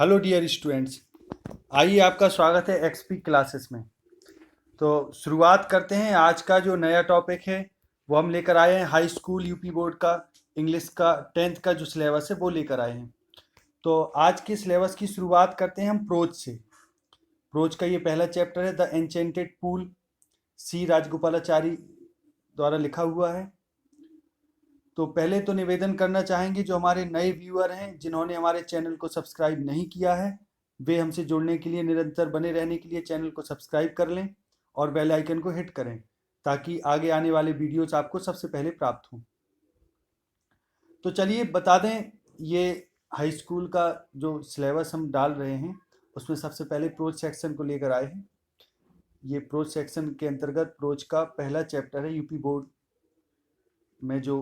Hello dear students. आइए, आपका स्वागत है एक्सपी क्लासेस में। तो शुरुआत करते हैं। आज का जो नया टॉपिक है वो हम लेकर आए हैं हाई स्कूल यूपी बोर्ड का इंग्लिश का 10th का जो सिलेबस है वो लेकर आए हैं। तो आज के सिलेबस की शुरुआत करते हैं हम प्रोज से। प्रोज का ये पहला चैप्टर है द एन्चेंटेड पूल, सी राजगोपालाचारी द्वारा लिखा हुआ है। तो पहले तो निवेदन करना चाहेंगे, जो हमारे नए व्यूअर हैं जिन्होंने हमारे चैनल को सब्सक्राइब नहीं किया है, वे हमसे जुड़ने के लिए, निरंतर बने रहने के लिए चैनल को सब्सक्राइब कर लें और बेल आइकन को हिट करें ताकि आगे आने वाले वीडियोस आपको सबसे पहले प्राप्त हों। तो चलिए बता दें, ये हाई स्कूल का जो सिलेबस हम डाल रहे हैं उसमें सबसे पहले प्रोज सेक्शन को लेकर आए हैं। ये प्रोज सेक्शन के अंतर्गत प्रोज का पहला चैप्टर है। यूपी बोर्ड में जो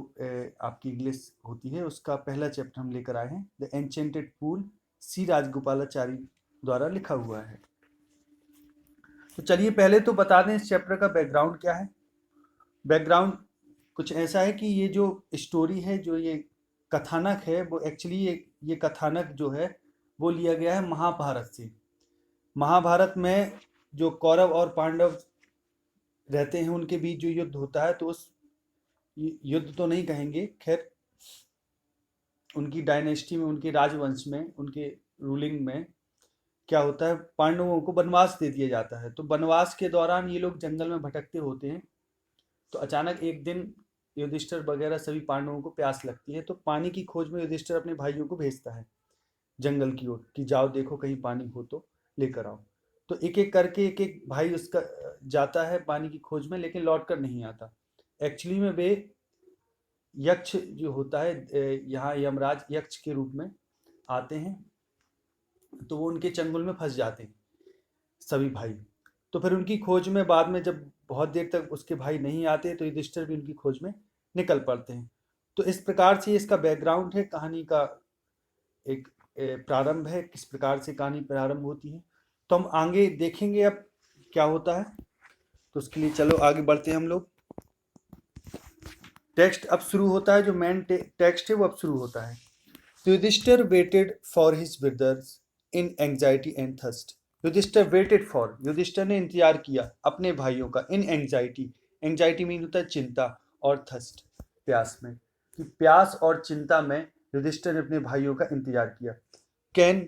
आपकी इंग्लिश होती है उसका पहला चैप्टर हम लेकर आए हैं, द एन्चेंटेड पूल, सी राजगोपालाचारी द्वारा लिखा हुआ है। तो चलिए पहले तो बता दें इस चैप्टर का बैकग्राउंड क्या है। बैकग्राउंड कुछ ऐसा है कि ये जो स्टोरी है, जो ये कथानक है, वो एक्चुअली ये कथानक जो है वो लिया गया है महाभारत से। महाभारत में जो कौरव और पांडव रहते हैं उनके बीच जो युद्ध होता है, तो उस युद्ध तो नहीं कहेंगे, खैर उनकी डायनेस्टी में, उनके राजवंश में, उनके रूलिंग में क्या होता है, पांडवों को वनवास दे दिया जाता है। तो वनवास के दौरान ये लोग जंगल में भटकते होते हैं। तो अचानक एक दिन युधिष्ठिर वगैरह सभी पांडवों को प्यास लगती है, तो पानी की खोज में युधिष्ठिर अपने भाइयों को भेजता है जंगल की ओर कि जाओ देखो कहीं पानी हो तो लेकर आओ। तो एक एक करके एक एक भाई उसका जाता है पानी की खोज में, लेकिन लौट कर नहीं आता। एक्चुअली में वे यक्ष जो होता है, यहाँ यमराज यक्ष के रूप में आते हैं, तो वो उनके चंगुल में फंस जाते हैं सभी भाई। तो फिर उनकी खोज में बाद में जब बहुत देर तक उसके भाई नहीं आते तो युधिष्ठिर भी उनकी खोज में निकल पड़ते हैं। तो इस प्रकार से इसका बैकग्राउंड है, कहानी का एक प्रारंभ है, किस प्रकार से कहानी प्रारंभ होती है। तो हम आगे देखेंगे अब क्या होता है। तो उसके लिए चलो आगे बढ़ते हैं हम लोग। टेक्स्ट अब शुरू होता है, जो मेन टेक्स्ट है वो अब शुरू होता है। Yudhishthira waited for his brothers in anxiety and thirst. Yudhishthira waited for, Yudhishthira ने इंतजार किया अपने भाइयों का, इन एंग्जाइटी, एंग्जाइटी मीन होता है चिंता, और थर्स्ट प्यास में, कि प्यास और चिंता में युधिष्ठिर ने अपने भाइयों का इंतजार किया। Can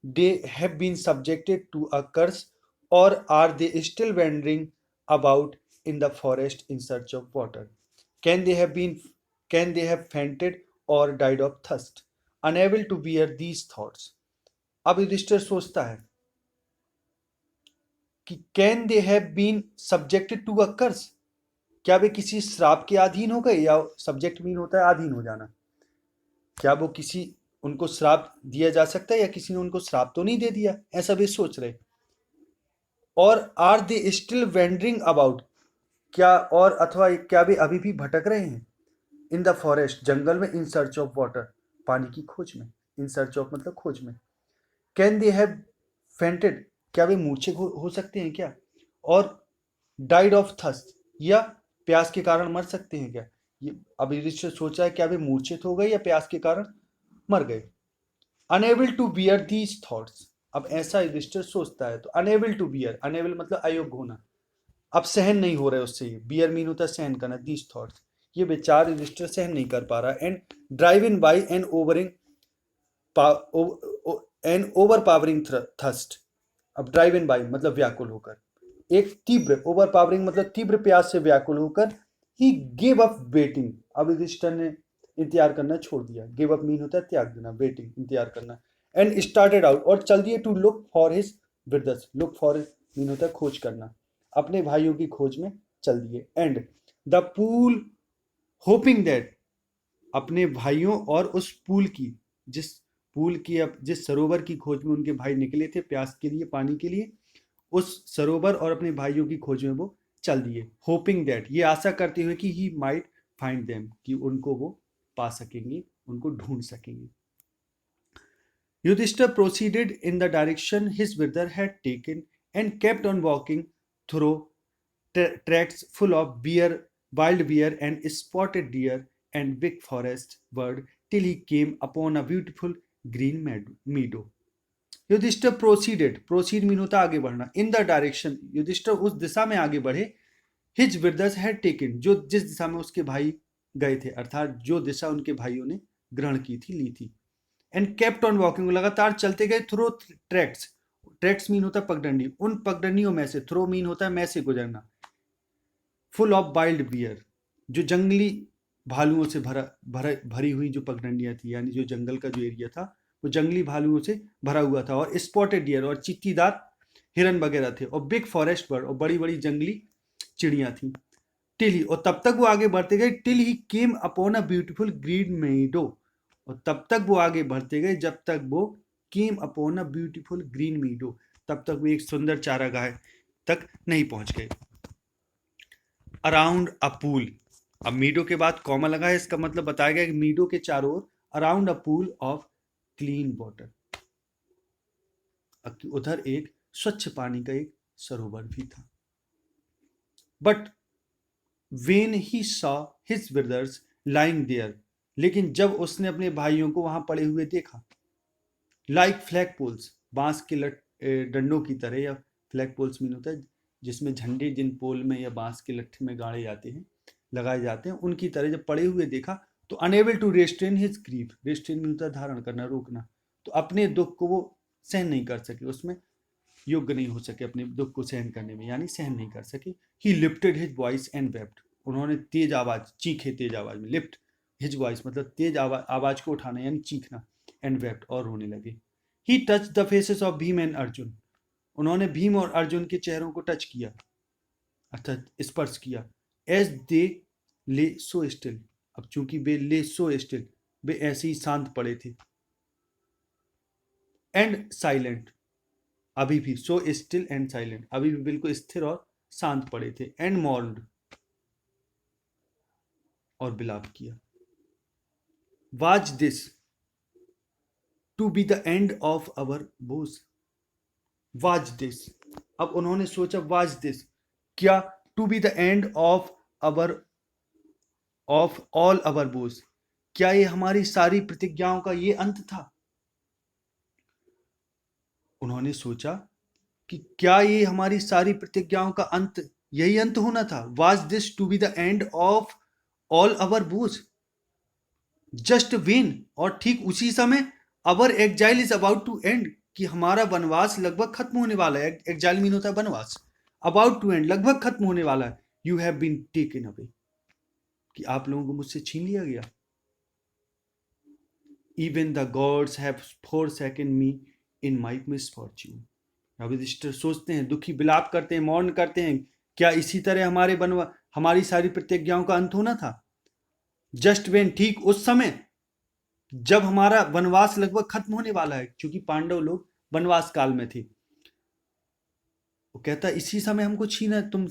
they have been subjected to a curse or are they still wandering about in the forest in search of water? Can they have been can they have fainted or died of thirst? Unable to bear these thoughts. अब युधिष्ठिर सोचता है कि can they have been subjected to a curse, क्या वे किसी श्राप के अधीन हो गए, या सब्जेक्ट मीन होता है अधीन हो जाना, क्या वो किसी, उनको श्राप दिया जा सकता है या किसी ने उनको श्राप तो नहीं दे दिया, ऐसा वे सोच रहे। और are they still wandering about, क्या और अथवा क्या वे अभी भी भटक रहे हैं, इन द फॉरेस्ट जंगल में, इन सर्च ऑफ वाटर पानी की खोज में, इन सर्च ऑफ मतलब खोज में। कैन दे हैव फेंटेड, क्या वे मूर्छित हो सकते हैं क्या, और डाइड ऑफ थर्स्ट, या प्यास के कारण मर सकते हैं क्या। ये अब युधिष्ठिर सोच रहा है क्या वे मूर्छित हो गए या प्यास के कारण मर गए। Unable to bear these thoughts, अब ऐसा युधिष्ठिर सोचता है। तो अनेबल टू बियर, अनेबल मतलब अयोग्य होना, अब सहन नहीं हो रहा है उससे, ये बियर मीन होता है सहन करना, दीज थॉट्स, ये विचार युधिष्ठिर सहन नहीं कर पा रहा। And driven by an overing an overpowering thirst, अब ड्राइव इन बाई मतलब व्याकुल होकर, एक तीव्र, ओवर पावरिंग मतलब तीव्र प्यास से व्याकुल होकर, ही गिव अप वेटिंग, अब युधिष्ठिर ने इंतजार करना छोड़ दिया। गिव अप मीन होता है त्याग देना, वेटिंग इंतजार करना। एंड स्टार्टेड आउट, और चल दिए, to look for his brothers, look for mean होता है खोज करना, अपने भाइयों की खोज में चल दिए। And the pool hoping that, अपने भाइयों और उस पूल की, जिस पूल की, अब जिस सरोवर की खोज में उनके भाई निकले थे प्यास के लिए, पानी के लिए, उस सरोवर और अपने भाइयों की खोज में वो चल दिए। होपिंग दैट, ये आशा करते हुए कि ही माइट फाइंड देम, कि उनको वो पा सकेंगे, उनको ढूंढ सकेंगे। Yudhishthir proceeded in the direction his brother had taken and kept on walking through tracks full of wild bear and spotted deer and big forest bird till he came upon a beautiful green meadow. Yudhishthira proceeded, proceed mean होता है आगे बढ़ना, in the direction, Yudhishthir उस दिशा में आगे बढ़े, his brothers had taken, जो जिस दिशा में उसके भाई गए थे, अर्थात जो दिशा उनके भाइयों ने ग्रहण की थी, ली थी। एंड केप्ट ऑन वॉकिंग, लगातार चलते गए, थ्रो ट्रैक्स, ट्रैक्स मीन होता है पगडंडी, उन पगडंडियों में से, थ्रो मीन होता है में से गुजरना, फुल ऑफ वाइल्ड बियर, जो जंगली भालुओं से भरी हुई जो पगडंडियां थी, यानी जो जंगल का जो एरिया था वो जंगली भालुओं से भरा हुआ था, और स्पॉटेड डियर, और चित्तीदार हिरन वगैरह थे, और बिग फॉरेस्ट बर्ड, और बड़ी बड़ी जंगली चिड़ियां थी। टिल ही, और तब तक वो आगे बढ़ते गए, till he came upon a beautiful green meadow, और तब तक वो आगे बढ़ते गए जब तक वो केम अपॉन अ ब्यूटीफुल ग्रीन मीडो, तब तक वो एक सुंदर चारागाह तक नहीं पहुंच गए। अराउंड अ पूल, अब मीडो के बाद कॉमा लगा है, इसका मतलब बताया गया कि मीडो के चारों ओर around a pool of clean water, उधर एक स्वच्छ पानी का एक सरोवर भी था। But when he saw his brothers lying there, लेकिन जब उसने अपने भाइयों को वहां पड़े हुए देखा, लाइक फ्लैग पोल्स, बांस के डंडों की तरह, या फ्लैग पोल्स मीन होता है जिसमें झंडे जिन पोल में या बांस के लट्ठे में गाड़े जाते हैं, लगाए जाते हैं, उनकी तरह जब पड़े हुए देखा, तो unable to restrain his grief, restrain mean होता है धारण करना, रोकना, तो अपने दुख को वो सहन नहीं कर सके, उसमें योग्य नहीं हो सके अपने दुख को सहन करने में, यानी सहन नहीं कर सके। ही lifted his voice and wept, उन्होंने तेज आवाज चीखे, तेज आवाज में, लिफ्ट हिज वॉइस मतलब तेज आवाज को उठाना यानी चीखना, एंड वेप्ट और रोने लगे। He touch the faces of Bhima and Arjuna, उन्होंने भीम और अर्जुन के चेहरों को टच किया, अर्थात स्पर्श किया। एज दे ले सो स्टिल, अब चूंकि वे ले सो स्टिल, वे ऐसे ही शांत पड़े थे, एंड साइलेंट, अभी भी सो स्टिल एंड साइलेंट, अभी भी बिल्कुल स्थिर और शांत पड़े थे, एंड मॉर्न्ड, और विलाप किया। Was this to be the end of our बोझ, वाज दिस, अब उन्होंने सोचा वाज दिस, क्या, to be the end of our, of all our बोझ, क्या ये हमारी सारी प्रतिज्ञाओं का ये अंत था। उन्होंने सोचा कि क्या ये हमारी सारी प्रतिज्ञाओं का अंत, यही अंत होना था। Was this to be the end of all our बोझ, जस्ट वेन, और ठीक उसी समय, our exile is about to end, कि हमारा वनवास लगभग खत्म होने वाला है, एग्जाइल मीन होता है वनवास, अबाउट टू एंड लगभग खत्म होने वाला है, you have been taken away, कि आप लोगों को मुझसे छीन लिया गया। Even the gods have forsaken me in my misfortune, Yudhishthira सोचते हैं, दुखी विलाप करते हैं, मौन करते हैं, क्या इसी तरह हमारी सारी प्रतिज्ञाओं का अंत होना था। जस्ट वेन, ठीक उस समय जब हमारा वनवास लगभग खत्म होने वाला है, क्योंकि पांडव लोग वनवास काल में थे, वो कहता इसी समय हमको छीना, तुम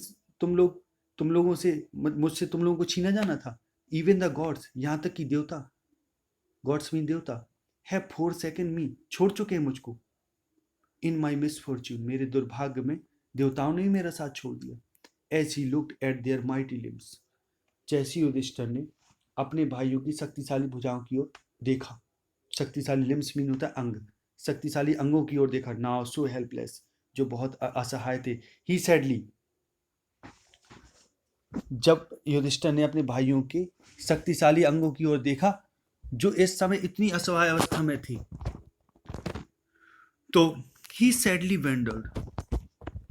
लोगों से, मुझसे तुम लोगों को छीना जाना था। इवन द गॉड्स, यहां तक कि देवता, गॉड्स मीन देवता, है forsaken मी, छोड़ चुके हैं मुझको, इन माई मिसफॉर्च्यून, मेरे दुर्भाग्य में देवताओं ने भी मेरा साथ छोड़ दिया। As he looked at their mighty limbs, जैसे युधिष्ठिर ने अपने भाइयों की शक्तिशाली भुजाओं की ओर देखा, शक्तिशाली लिम्स मीन होता है अंग, शक्तिशाली अंगों की ओर देखा, नाउ सो हेल्पलेस, जो बहुत असहाय थे। ही सैडली, जब युधिष्ठिर ने अपने भाइयों के शक्तिशाली अंगों की ओर देखा जो इस समय इतनी असहाय अवस्था में थी, तो ही सैडली वेंडर्ड,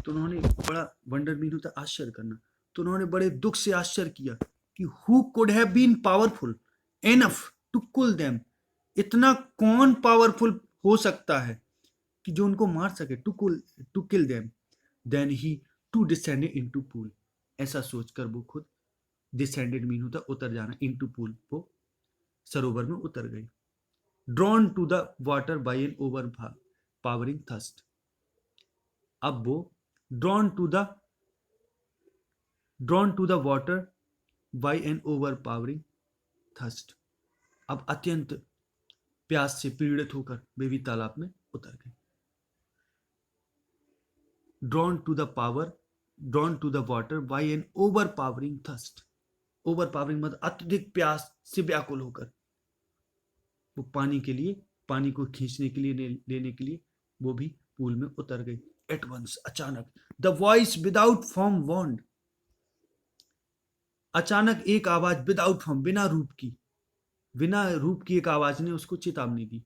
तो उन्होंने बड़ा, वंडर मीन होता है आश्चर्य करना, तो उन्होंने बड़े दुख से आश्चर्य किया कि who could have been powerful enough to kill them, इतना कौन पावरफुल हो सकता है कि जो उनको मार सके, to kill them. Then he too descended into pool, ऐसा सोचकर वो खुद, डिसेंडेड मीन होता उतर जाना, इनटू पूल, वो सरोवर में उतर गए। Drawn to the water by an overpowering thirst, अब वो drawn to the water by an overpowering thirst, अब अत्यंत प्यास से पीड़ित होकर वे भी तालाब में उतर गए। Drawn to the water by an overpowering thirst, overpowering मतलब अत्यधिक प्यास से व्याकुल होकर वो पानी को खींचने के लिए, लेने के लिए वो भी पूल में उतर गई। एट वंस, अचानक, द वॉइस विदाउट फॉर्म वॉन्ड, अचानक एक आवाज, विदाउट फॉर्म, बिना रूप की एक आवाज ने उसको चेतावनी दी।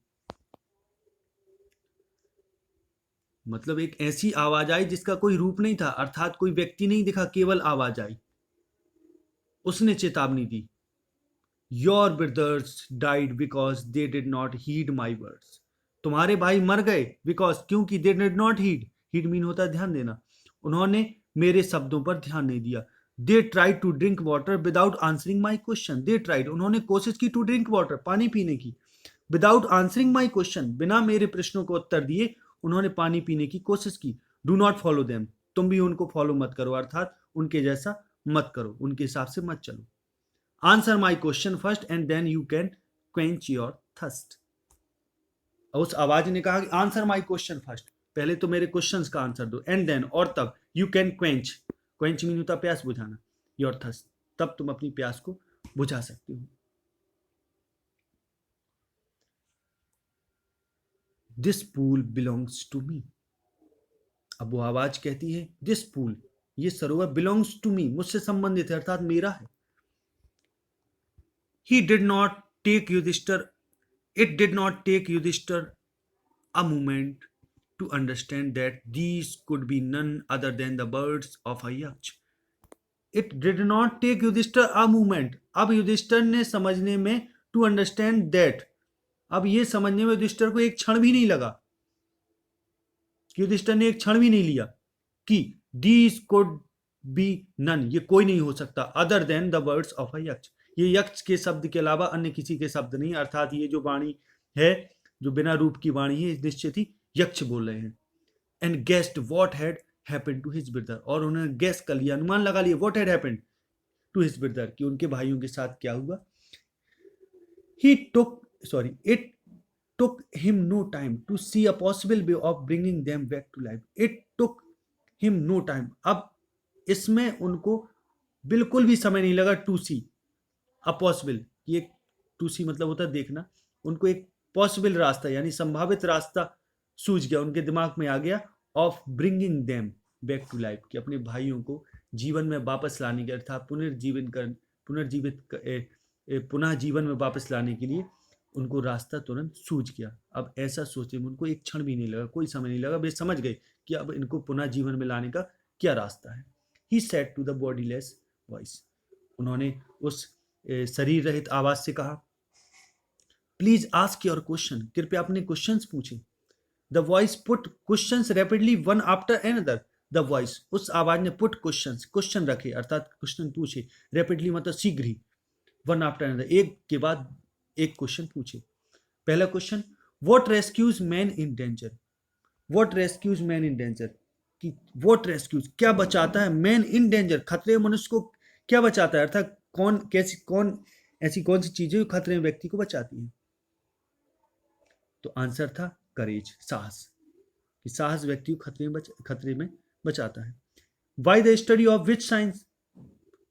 मतलब एक ऐसी आवाज आई जिसका कोई रूप नहीं था, अर्थात कोई व्यक्ति नहीं दिखा, केवल आवाज आई। उसने चेतावनी दी, your brothers died because they did not heed my words, तुम्हारे भाई मर गए, बिकॉज, क्योंकि, they did not heed mean होता है ध्यान देना, उन्होंने मेरे शब्दों पर ध्यान नहीं दिया। They tried to drink water without answering my question, they tried, उन्होंने कोशिश की, टू ड्रिंक वाटर, पानी पीने की, विदाउट आंसरिंग माई क्वेश्चन, बिना मेरे प्रश्नों को उत्तर दिए उन्होंने पानी पीने की कोशिश की। डू नॉट फॉलो देम, तुम भी उनको फॉलो मत करो, अर्थात उनके जैसा मत करो, उनके हिसाब से मत चलो। Answer my question first and then you can quench your thirst. उस आवाज ने कहा कि आंसर माई क्वेश्चन फर्स्ट, पहले तो मेरे क्वेश्चंस का आंसर दो, एंड देन, और तब, यू कैन क्वेंच मीन होता प्यास बुझाना, योर थर्स्ट, तब तुम अपनी प्यास को बुझा सकते हो। This pool belongs to me, अब वो आवाज कहती है, दिस पूल, ये सरोवर, बिलोंग्स टू मी, मुझसे संबंधित है, अर्थात मेरा है। He did not take Yudhishthira, it did not take Yudhishthira a moment to understand that these could be none other than the birds of a yaksh. It did not take Yudhishthira a moment, अब युधिष्ठिर ने समझने में, to understand that, अब ये समझने में युधिष्ठिर को एक क्षण भी नहीं लगा, युधिष्ठिर ने एक क्षण भी नहीं लिया कि these could be none, ये कोई नहीं हो सकता, other than the words of a yaksh, ये यक्ष के शब्द के अलावा अन्य किसी के शब्द नहीं, अर्थात ये जो वाणी है, जो बिना रूप की वाणी है, निश्चित ही यक्ष बोल रहे हैं। And guessed what had happened to his brother, और उन्होंने गेस कर लिया, अनुमान लगा लिया, what had happened to his brother, कि उनके भाइयों के साथ क्या हुआ। It took him no time to see a possible way of bringing them back to life, it took him no time, अब इसमें उनको बिल्कुल भी समय नहीं लगा, टू सी अ पॉसिबल, ये टू सी मतलब होता है देखना, उनको एक पॉसिबल रास्ता यानी संभावित रास्ता सूझ गया, उनके दिमाग में आ गया, of bringing them back to life, कि अपने भाइयों को जीवन में वापस लाने के, अर्थात पुनः जीवन में वापस लाने के लिए उनको रास्ता तुरंत सूझ गया। अब ऐसा सोचने में उनको एक क्षण भी नहीं लगा, कोई समय नहीं लगा, वे समझ गए कि अब इनको पुनः जीवन में लाने का क्या रास्ता है। He said to the bodiless voice, उन्होंने उस शरीर रहित आवाज से कहा, प्लीज आस्क योर क्वेश्चन, कृपया अपने क्वेश्चंस पूछें। The voice put questions rapidly one after another, the voice, उस आवाज ने पुट क्वेश्चंस, क्वेश्चन रखे, अर्थात क्वेश्चन पूछे, रैपिडली मतलब शीघ्र ही, वन आफ्टर एनदर, एक के बाद एक क्वेश्चन पूछे। पहला question, what rescues man in danger, what rescues man in danger, कि व्हाट रेस्क्यूज, क्या बचाता है, मैन इन डेंजर, खतरे में मनुष्य को क्या बचाता है, अर्थात ऐसी कौन सी चीजें जो खतरे में व्यक्ति को बचाती हैं। तो आंसर था करेज, साहस, कि साहस व्यक्ति को खतरे में बचाता है। Why the study of which science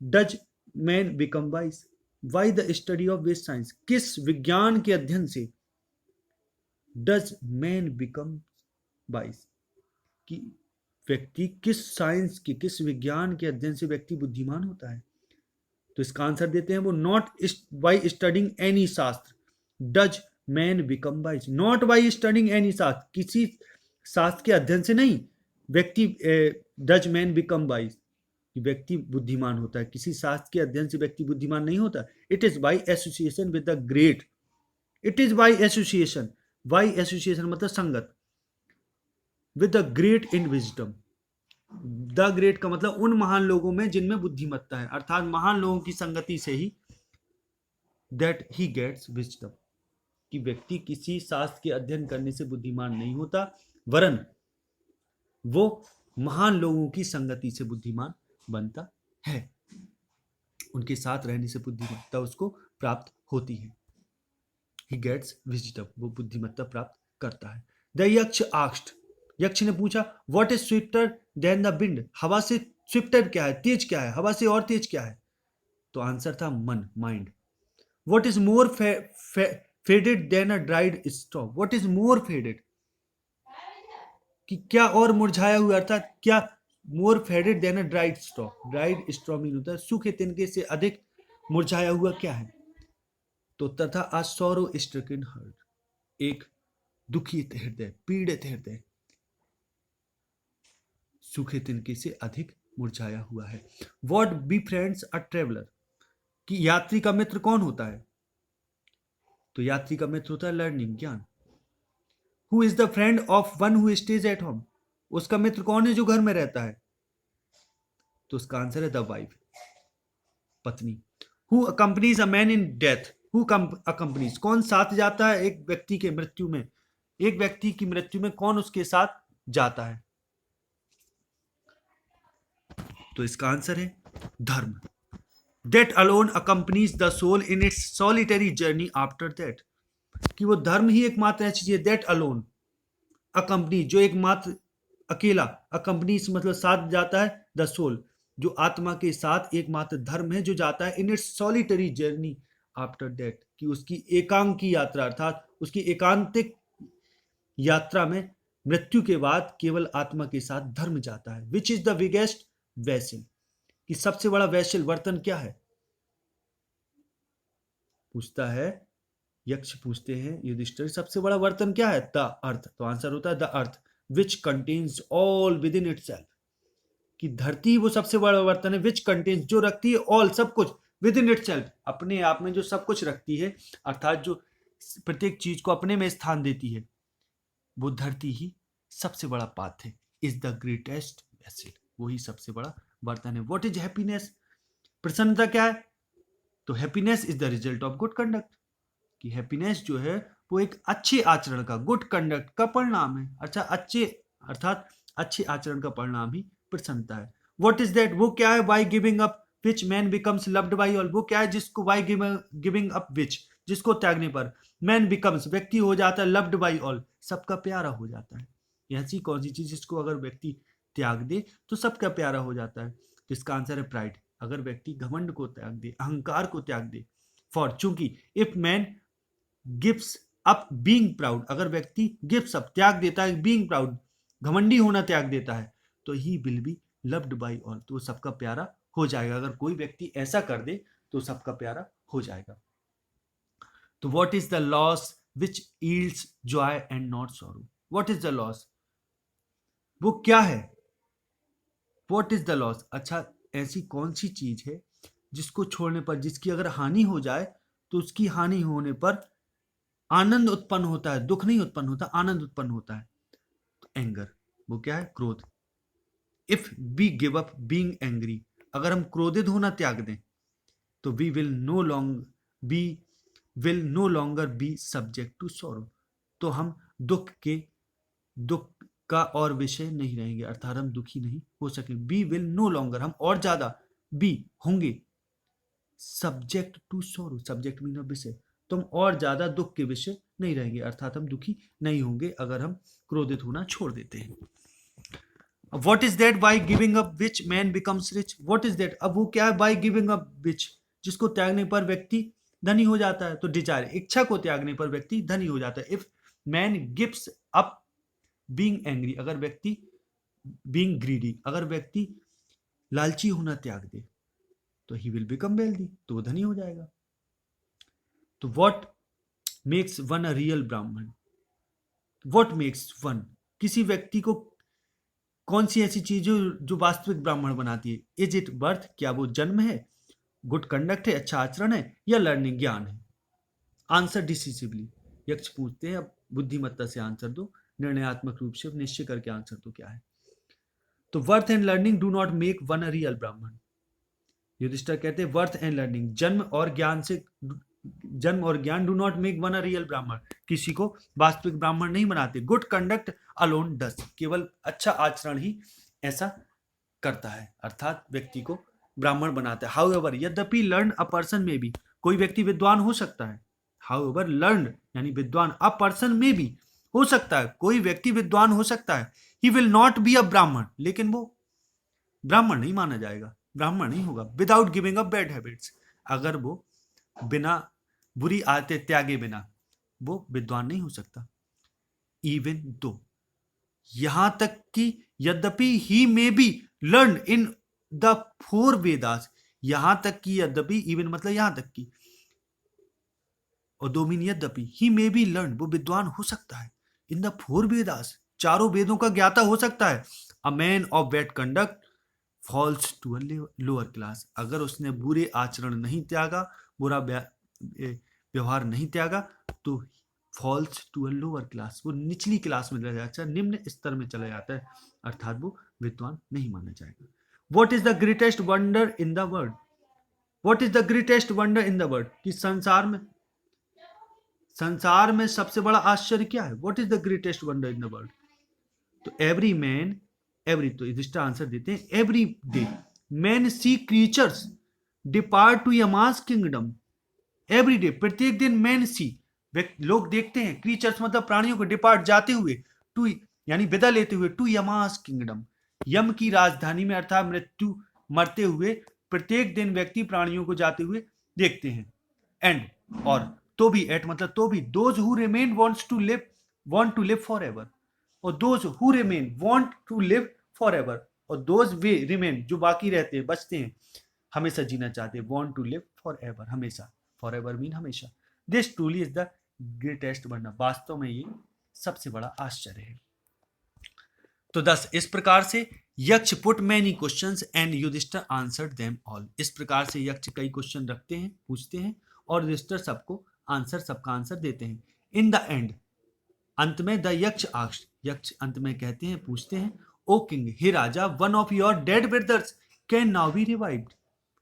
does man become wise, why the study of which science, किस विज्ञान के अध्ययन से, डज मैन बिकम वाइज, कि व्यक्ति किस साइंस की, किस विज्ञान के अध्ययन से व्यक्ति बुद्धिमान होता है। तो इसका आंसर देते हैं वो, नॉट बाई स्टडिंग एनी शास्त्र does man become wise, not by studying any शास्त्र, किसी शास्त्र के अध्ययन से नहीं व्यक्ति, डज मैन बिकम वाइज, व्यक्ति बुद्धिमान होता है, किसी शास्त्र के अध्ययन से व्यक्ति बुद्धिमान नहीं होता। It is by association with the great, it is by association, by association मतलब संगत, with the great in wisdom, the great का मतलब उन महान लोगों में जिनमें बुद्धिमत्ता है, अर्थात महान लोगों की संगति से ही दैट ही गेट्स विजडम, कि व्यक्ति किसी शास्त्र के अध्ययन करने से बुद्धिमान नहीं होता, वरन वो महान लोगों की संगति से बुद्धिमान बनता है, उनके साथ रहने से बुद्धिमत्ता उसको प्राप्त होती है। ही गेट्स विजडम, वो बुद्धिमत्ता प्राप्त करता है। द यक्ष आस्क्ड, यक्ष ने पूछा, what is swifter than the wind, हवा से स्विफ्टर क्या है, तेज क्या है, हवा से और तेज क्या है। तो आंसर था मन, mind. What is more faded than a dried stalk, what is more faded, कि क्या और मुरझाया हुआ, अर्थात क्या more faded than a dried straw. Dried straw mean होता है सूखे तिनके से अधिक मुरझाया हुआ क्या है? तो तथा आ सॉरो स्ट्रिकन हार्ट, एक दुखित हृदय, पीड़ित हृदय सूखे तिनके से अधिक मुरझाया हुआ है। What be friends a traveller, कि यात्री का मित्र कौन होता है? तो यात्री का मित्र होता है लर्निंग, ज्ञान। Who is the friend of one who stays at home, उसका मित्र कौन है जो घर में रहता है? तो उसका आंसर है द वाइफ, पत्नी। Who accompanies a man in death, who accompanies, कौन साथ जाता है एक व्यक्ति के मृत्यु में? एक व्यक्ति की मृत्यु में कौन उसके साथ जाता है? तो इसका आंसर है धर्म। That alone accompanies the soul in its solitary journey after death, कि वो धर्म ही एकमात्र ऐसी चीज है, दैट अलोन अकम्पनी, जो एकमात्र अकेला, अकम्पनीज मतलब साथ जाता है, द सोल जो आत्मा के साथ एकमात्र धर्म है जो जाता है इन its solitary journey after death, कि उसकी एकांकी यात्रा, अर्थात उसकी एकांतिक यात्रा में मृत्यु के बाद केवल आत्मा के साथ धर्म जाता है। Which is the biggest vessel, कि सबसे बड़ा वैसल बर्तन क्या है? पूछता है यक्ष, पूछते हैं युधिष्ठिर सबसे बड़ा बर्तन क्या है? The earth. तो आंसर होता है the earth which contains all with in itself, कि धरती वो सबसे बड़ा बर्तन है, विच कंटेन्स जो रखती है ऑल सब कुछ, विद इन इटसेल्फ अपने आप में जो सब कुछ रखती है, अर्थात जो प्रत्येक चीज को अपने में स्थान देती है, वो धरती ही सबसे बड़ा पात्र है। इज द ग्रेटेस्ट वेसल, वही सबसे बड़ा बर्तन है। व्हाट इज हैप्पीनेस, प्रसन्नता क्या है? तो happiness is the result of good conduct, कि हैप्पीनेस जो है वो एक अच्छे आचरण का, गुड कंडक्ट का परिणाम है। अच्छा, अच्छे अर्थात अच्छे आचरण का परिणाम ही प्रसन्नता है। व्हाट इज दैट, वो क्या है? By giving up which man becomes loved by all, वो क्या है जिसको बाय गिविंग अप विच, जिसको त्यागने पर मैन बिकम्स व्यक्ति हो जाता है लव्ड बाय ऑल, सबका प्यारा हो जाता है। ऐसी कौन सी चीज जिसको अगर व्यक्ति त्याग दे तो सबका प्यारा हो जाता है? तो इसका आंसर है प्राइड, अगर व्यक्ति घमंड को त्याग दे, अहंकार को त्याग दे। फॉर, चूंकि if man gives up being proud, अगर व्यक्ति गिव्स अप त्याग देता है बीइंग प्राउड, घमंडी होना त्याग देता है, तो he will be loved by all, तो सबका प्यारा हो जाएगा। अगर कोई व्यक्ति ऐसा कर दे तो सबका प्यारा हो जाएगा। तो what is the loss which yields Joy and not sorrow, what is the loss, वो क्या है? व्हाट इज द लॉस, अच्छा ऐसी कौन सी चीज है जिसको छोड़ने पर, जिसकी अगर हानि हो जाए तो उसकी हानि होने पर आनंद उत्पन्न होता है, दुख नहीं उत्पन्न होता, आनंद उत्पन्न होता है। तो एंगर, वो क्या है? क्रोध। If we give up being angry, अगर हम क्रोधित होना त्याग दें तो we will no longer be subject to sorrow, तो हम दुख का और विषय नहीं रहेंगे, अर्थात हम दुखी नहीं हो सके। बी विल नो लॉन्गर, हम और ज्यादा बी होंगे subject to sorrow, subject mean विषय, तो हम और ज्यादा दुख के विषय नहीं रहेंगे, अर्थात हम दुखी नहीं होंगे अगर हम क्रोधित होना छोड़ देते हैं। What is that by giving up which man becomes rich, what is that, अब वो क्या है? बाय गिविंग अप विच, जिसको त्यागने पर व्यक्ति धनी हो जाता है। तो डिजायर, इच्छा को त्यागने पर व्यक्ति धनी हो जाता है। If man gives up being angry, अगर व्यक्ति बीइंग ग्रीडी, अगर व्यक्ति लालची होना त्याग दे तो ही विल बिकम वेल्दी, तो वो धनी हो जाएगा। तो what makes one a real ब्राह्मण, व्हाट मेक्स वन, किसी व्यक्ति को कौन सी ऐसी चीज जो वास्तविक ब्राह्मण बनाती है? इज इट बर्थ, क्या वो जन्म है, गुड कंडक्ट है, अच्छा आचरण है, या लर्निंग, ज्ञान है? आंसर डिसिसिवली, यक्ष पूछते हैं अब बुद्धिमत्ता से आंसर दो, निर्णयात्मक रूप से निश्चय करके आंसर दो क्या है। तो worth and learning do not make one a real ब्राह्मण, युधिष्ठिर कहते हैं वर्थ एंड लर्निंग, जन्म और ज्ञान do not make one a real ब्राह्मण, किसी को वास्तविक ब्राह्मण नहीं बनाते। गुड कंडक्ट अलोन डस, केवल अच्छा आचरण ही ऐसा करता है, अर्थात व्यक्ति को ब्राह्मण बनाता है। हाउएवर, यद्यपि लर्न अ पर्सन में भी, कोई व्यक्ति विद्वान हो सकता है। हाउएवर लर्न यानी विद्वान, अ पर्सन में भी हो सकता है, कोई व्यक्ति विद्वान हो सकता है। He will not be a ब्राह्मण, लेकिन वो ब्राह्मण नहीं माना जाएगा, ब्राह्मण नहीं होगा। Without giving up bad habits, अगर वो बिना बुरी आदतें त्यागे बिना वो विद्वान नहीं हो सकता। इवन दो यहां तक कि यद्यपि he may be learn in the 4 Vedas, यहां तक कि यद्यपि, इवन मतलब यहां तक कि, और दो मीन यद्यपि, ही मे बी लर्न, वो विद्वान हो सकता है, इन द 4 वेदास, चारों वेदों का ज्ञाता हो सकता है। A man of bad conduct falls to a lower class, अगर उसने बुरे आचरण नहीं त्यागा, बुरा व्यवहार नहीं त्यागा, तो falls to a lower class, वो निचली क्लास में चला जाता है, निम्न स्तर में चला जाता है, अर्थात वो विद्वान नहीं माना जाएगा। What is the greatest wonder in the world, what is the greatest wonder in the world, कि संसार में सबसे बड़ा आश्चर्य क्या है, what is the greatest wonder in the world. तो एवरी मैन, एवरी, तो इसका आंसर देते हैं, every day man see creatures depart to Yama's kingdom, every day, प्रत्येक दिन मैन सी, लोग देखते हैं, क्रीचर्स मतलब प्राणियों को, डिपार्ट जाते हुए, टू यानी विदा लेते हुए, टू यमास किंगडम, यम की राजधानी में, अर्थात मृत्यु, मरते हुए प्रत्येक दिन व्यक्ति प्राणियों को जाते हुए देखते हैं। एंड, और तो भी, एट मतलब तो भी, those who remain want to live for ever, और those who remain want to live for ever, और दोज वे रिमेन, जो बाकी रहते हैं, बचते हैं, हमेशा जीना चाहते हैं, want to live for ever, हमेशा, फॉर एवर मीन हमेशा। This truly is the greatest wonder, वास्तव में ये सबसे बड़ा आश्चर्य है। तो 10, इस प्रकार से Yaksha put many questions and Yudhishthira answered them all, इस प्रकार से यक्ष कई क्वेश्चन रखते हैं, पूछते हैं, और युधिष्ठिर सबका आंसर देते हैं। इन द एंड, अंत में, द यक्ष आस्क्ड, यक्ष अंत में कहते हैं, पूछते हैं, ओ किंग, हे राजा, one of your dead brothers can now be revived,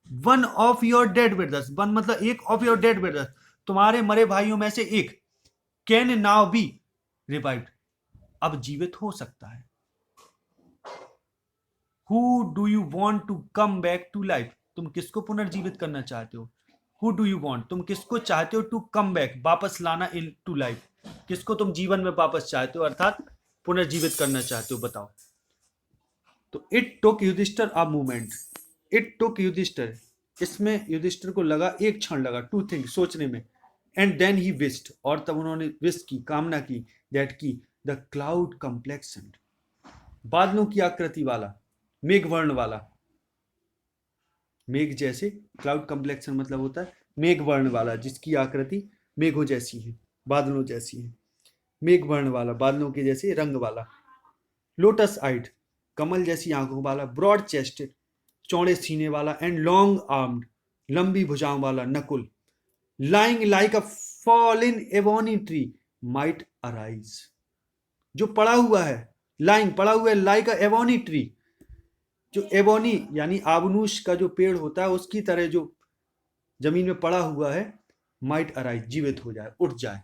one of your dead brothers, one मतलब एक, ऑफ योर डेड ब्रदर्स, तुम्हारे मरे भाइयों में से एक, कैन नाउ बी रिवाइव्ड, अब जीवित हो सकता है। Who do you want to come back to life, तुम किसको पुनर्जीवित करना चाहते हो, हु डू यू वॉन्ट, तुम किसको चाहते हो, टू कम बैक, वापस लाना, इन टू लाइफ, किसको तुम जीवन में वापस चाहते हो, अर्थात पुनर्जीवित करना चाहते हो, बताओ। तो it took Yudhishthira a movement, it took Yudhishthira, इसमें युधिष्ठिर को लगा, एक क्षण लगा, टू थिंक, सोचने में, एंड देन ही विस्ड, और तब उन्होंने विश की, कामना की, दैट की द क्लाउड कम्प्लेक्शन, बादलों की आकृति वाला, मेघ वर्ण वाला, मेघ जैसे, क्लाउड कम्प्लेक्शन मतलब होता है मेघ वर्ण वाला, जिसकी आकृति मेघों जैसी है, बादलों जैसी है, मेघ वर्ण वाला, बादलों के जैसे रंग वाला, लोटस आइड, कमल जैसी आंखों वाला, ब्रॉड चेस्टेड, चौड़े सीने वाला, एंड लॉन्ग आर्म्ड, लंबी भुजाओं वाला, Nakul, lying like a fallen ebony tree might arise, जो पड़ा हुआ है, लाइंग पड़ा हुआ है, लाइक अ एवोनी ट्री, जो एवोनी यानी आबनूस का जो पेड़ होता है, उसकी तरह जो जमीन में पड़ा हुआ है, माइट अराइज, जीवित हो जाए, उठ जाए।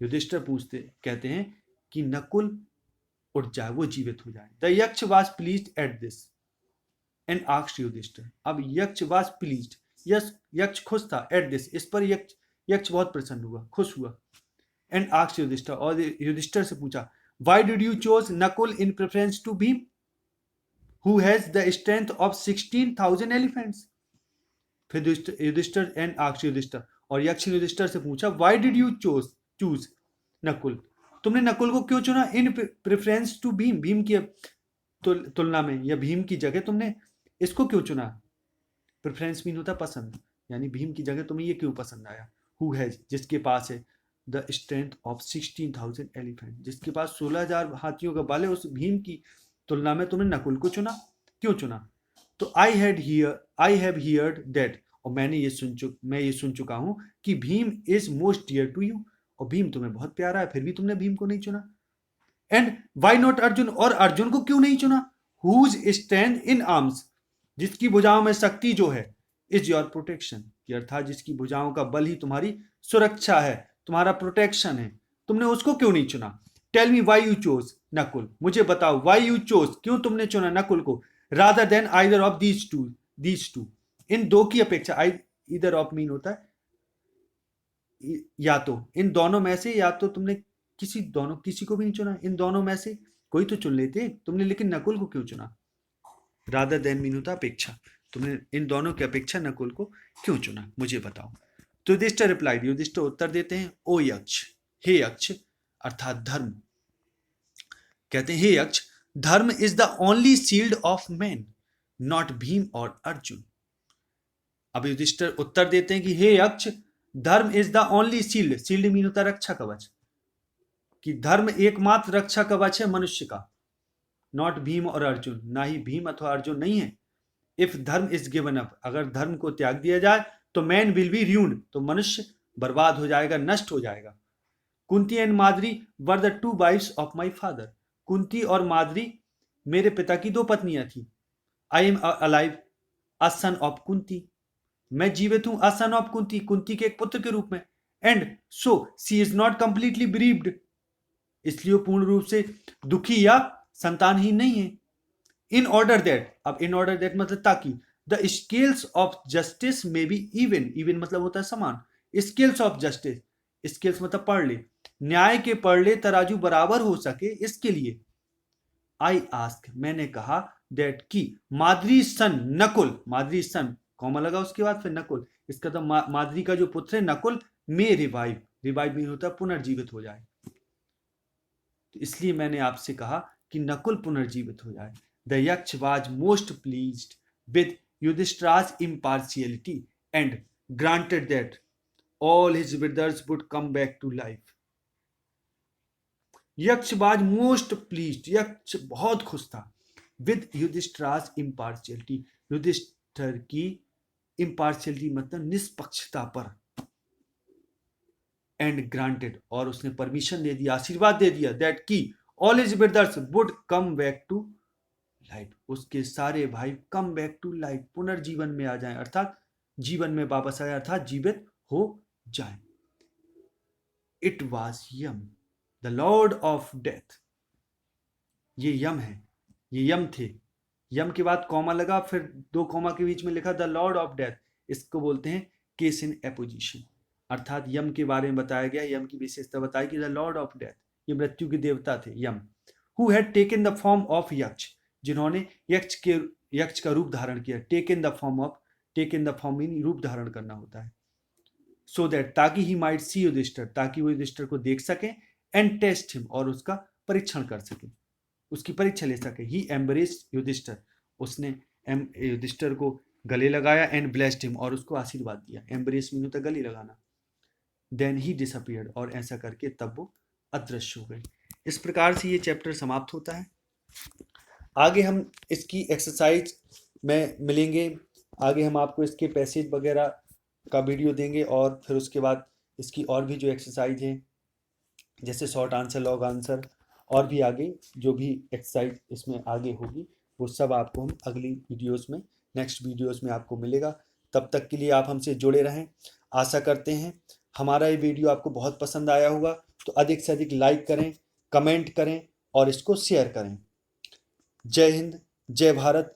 युधिष्ठिर पूछते, कहते हैं कि नकुल उठ जाए, वो जीवित हो जाए। The Yaksha was pleased at this and asked Yudhishthira, अब यक्ष वाज प्लीज्ड, यक्ष खुश था, एट दिस, इस पर यक्ष बहुत प्रसन्न हुआ, खुश हुआ, एंड आस्क्ड युधिष्ठिर, और युधिष्ठिर से पूछा, why did you chose Nakula in preference to Bhima who has the strength of 16,000 elephants, फिर युधिष्ठिर एंड आस्क्ड युधिष्ठिर, और यक्ष ने युधिष्ठिर से पूछा, why did you choose Nakul, तुमने नकुल को क्यों चुना, इन प्रेफरेंस टू भीम, भीम की तुलना में, या भीम की जगह तुमने इसको क्यों चुना, प्रेफरेंस मीन होता पसंद, यानी भीम की जगह तुम्हें ये क्यों पसंद आया, हु हैज, जिसके पास है, द स्ट्रेंथ ऑफ 16,000 एलिफेंट, जिसके पास 16,000 हाथियों का बल है, उस भीम की तुलना में तुमने नकुल को चुना, क्यों चुना। तो आई हैव हियर्ड दैट, और मैं ये सुन चुका हूं कि Bhima is most dear to you, और भीम तुम्हें बहुत प्यारा है, फिर भी तुमने भीम को नहीं चुना। एंड वाई नॉट अर्जुन, और अर्जुन को क्यों नहीं चुना, हुज स्ट्रेंथ इन आर्म्स, जिसकी भुजाओं में शक्ति जो है, इज योर प्रोटेक्शन, अर्थात जिसकी भुजाओं का बल ही तुम्हारी सुरक्षा है, तुम्हारा प्रोटेक्शन है, तुमने उसको क्यों नहीं चुना। Tell me why you chose Nakula, मुझे बताओ, वाई यू चोज, क्यों तुमने चुना नकुल को, rather than either of these two, इन दो की अपेक्षा, इधर ऑफ मीन होता है या तो, इन दोनों में से, या तो तुमने किसी को भी नहीं चुना, इन दोनों में से कोई तो चुन लेते तुमने, लेकिन नकुल को क्यों चुना। रादर देन मीन होता अपेक्षा, तुमने इन दोनों की अपेक्षा नकुल को क्यों चुना, मुझे बताओ। तो युधिष्ठिर रिप्लाइड, युधिष्ठिर उत्तर देते हैं, ओ यक्ष, हे यक्ष, अर्थात धर्म, कहते हैं, हे यक्ष, धर्म is the only shield of man, not Bhim और अर्जुन। अब युधिष्ठिर उत्तर देते हैं कि हे यक्ष, धर्म is the only shield, shield mean होता है रक्षा कवच, कि धर्म एकमात्र रक्षा कवच है मनुष्य का, नॉट भीम और अर्जुन, ना ही भीम अथवा अर्जुन नहीं है। इफ धर्म इज गिवन अप, अगर धर्म को त्याग दिया जाए तो मैन विल बी र्यून्ड, तो मनुष्य बर्बाद हो जाएगा, नष्ट हो जाएगा। Kunti and Madri were the two wives of my father, Kunti और माद्री मेरे पिता की दो पत्नियां थी। I am alive a son of Kunti, मैं जीवित हूं a son of Kunti, Kunti के एक पुत्र के रूप में। And so she is not completely bereaved, इसलिए वो पूर्ण रूप से दुखी या संतानहीन नहीं है। इन ऑर्डर दैट, अब इन ऑर्डर दैट मतलब ताकि, द स्केल्स ऑफ जस्टिस में बी इवन, इवन मतलब होता है समान, स्केल्स ऑफ जस्टिस, स्केल्स मतलब पढ़ले, न्याय के पढ़ले तराजू बराबर हो सके, इसके लिए आई आस्क, मैंने कहा, दैट की माद्री सन नकुल, माद्री सन कॉमा लगा उसके बाद फिर नकुल, इसका तो माद्री का जो पुत्र है नकुल में रिवाइव, रिवाइव में होता है पुनर्जीवित हो जाए, तो इसलिए मैंने आपसे कहा कि नकुल पुनर्जीवित हो जाए। The Yaksha was most pleased with Yudhishthira's impartiality and granted that all his brothers would come back to life. यक्ष वाज मोस्ट प्लीज्ड, यक्ष बहुत खुश था, विद युधिष्ठिरा's impartiality, युधिष्ठिर की impartiality मतलब निष्पक्षता पर, एंड ग्रांटेड और उसने परमिशन दे दिया, आशीर्वाद दे दिया, दैट की all his brothers would come back to life, उसके सारे भाई कम बैक टू लाइफ, पुनर्जीवन में आ जाएं, अर्थात जीवन में वापस आए, अर्थात जीवित हो जाएं। It was Yama the lord of death, ये यम है, ये यम थे, यम के बाद कॉमा लगा, फिर दो कॉमा के बीच में लिखा द लॉर्ड ऑफ डेथ, इसको बोलते हैं केस इन एपोजिशन, अर्थात यम के बारे में बताया गया, यम की विशेषता बताई कि द लॉर्ड ऑफ डेथ, ये मृत्यु के देवता थे Yama, who had taken the form of Yaksha, जिन्होंने यक्ष का रूप धारण किया, taken the form of, taken the form mean रूप धारण करना होता है, सो दैट ताकि ही माइट सी युधिष्ठिर, ताकि वो युधिष्ठिर को देख सके, एंड टेस्ट हिम और उसका परीक्षण कर सके, उसकी परीक्षा ले सके। ही एम्ब्रेस्ड युधिष्ठिर, उसने युधिष्ठिर को गले लगाया, एंड ब्लेस्ड हिम और उसको आशीर्वाद दिया, एम्ब्रेस मीन होता है गले लगाना। देन ही डिसअपियर्ड, और ऐसा करके तब वो अदृश्य हो गए। इस प्रकार से ये चैप्टर समाप्त होता है। आगे हम इसकी एक्सरसाइज में मिलेंगे, आगे हम आपको इसके पैसेज वगैरह का वीडियो देंगे, और फिर उसके बाद इसकी और भी जो एक्सरसाइज हैं जैसे शॉर्ट आंसर, लॉन्ग आंसर, और भी आगे जो भी एक्सरसाइज इसमें आगे होगी वो सब आपको हम अगली वीडियोस में, नेक्स्ट वीडियोस में आपको मिलेगा। तब तक के लिए आप हमसे जुड़े रहें। आशा करते हैं हमारा ये वीडियो आपको बहुत पसंद आया होगा, तो अधिक से अधिक लाइक करें, कमेंट करें और इसको शेयर करें। जय हिंद, जय भारत,